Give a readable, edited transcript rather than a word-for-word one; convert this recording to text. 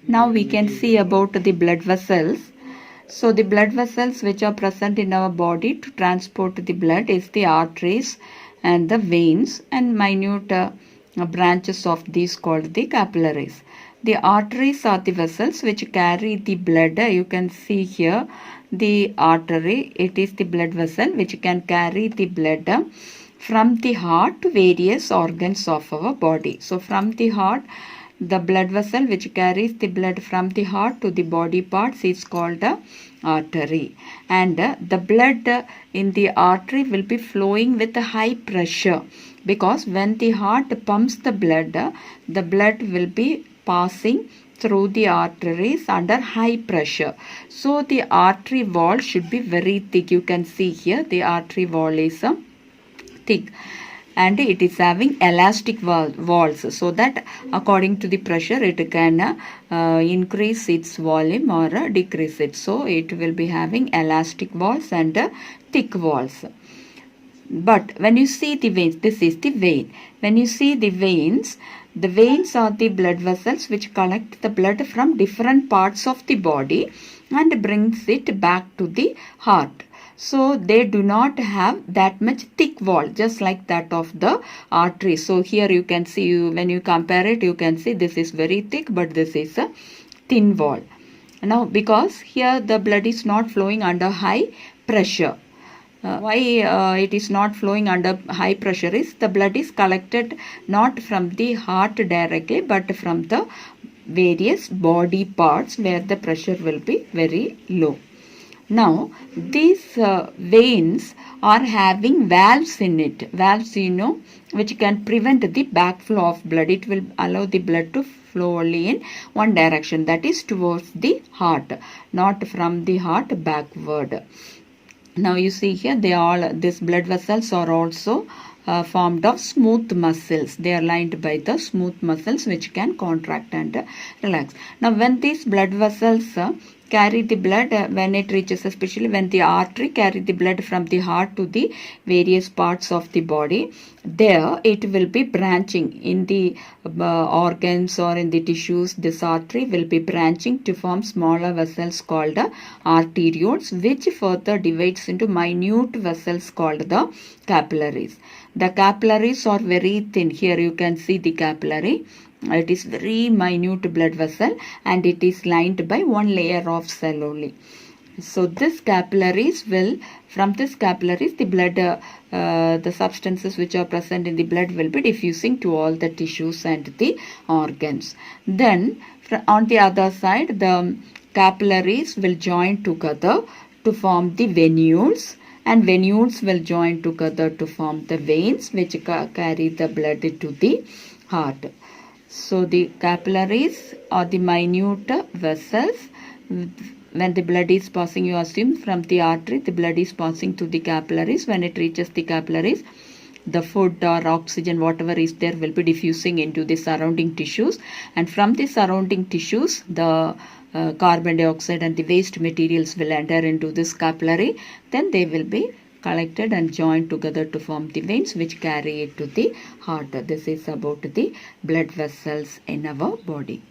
Now we can see about the blood vessels. So the blood vessels which are present in our body to transport the blood is the arteries and the veins, and minute branches of these called the capillaries. The arteries are the vessels which carry the blood. You can see here the artery. It is the blood vessel which can carry the blood from the heart to various organs of our body. So from the heart, the blood vessel which carries the blood from the heart to the body parts is called a artery, and the blood in the artery will be flowing with a high pressure, because when the heart pumps the blood will be passing through the arteries under high pressure. So the artery wall should be very thick. You can see here the artery wall is thick, and it is having elastic walls, so that according to the pressure it can increase its volume or decrease it. So it will be having elastic walls and thick walls. But when you see the veins, this is the vein. When you see the veins are the blood vessels which collect the blood from different parts of the body and brings it back to the heart. So they do not have that much thick wall, just like that of the artery. So here you can see, when you compare it, you can see this is very thick, but this is a thin wall. Now because here the blood is not flowing under high pressure. Why it is not flowing under high pressure is the blood is collected not from the heart directly, but from the various body parts where the pressure will be very low. Now these veins are having valves in it. Valves, which can prevent the backflow of blood. It will allow the blood to flow only in one direction, that is towards the heart, not from the heart backward. Now you see here these blood vessels are also formed of smooth muscles. They are lined by the smooth muscles which can contract and relax. Now when these blood vessels carry the blood, when it reaches, especially when the artery carry the blood from the heart to the various parts of the body, there it will be branching in the organs or in the tissues. This artery will be branching to form smaller vessels called arterioles, which further divides into minute vessels called the capillaries. The capillaries are very thin. Here you can see the capillary. It is very minute blood vessel, and it is lined by one layer of cell only. So this capillaries from this capillaries the blood, the substances which are present in the blood will be diffusing to all the tissues and the organs. Then on the other side, the capillaries will join together to form the venules, and venules will join together to form the veins which carry the blood to the heart. So the capillaries are the minute vessels. When the blood is passing, you assume from the artery, the blood is passing to the capillaries. When it reaches the capillaries, the food or oxygen, whatever is there, will be diffusing into the surrounding tissues. And from the surrounding tissues, the carbon dioxide and the waste materials will enter into this capillary. Then they will be collected and joined together to form the veins which carry it to the heart. This is about the blood vessels in our body.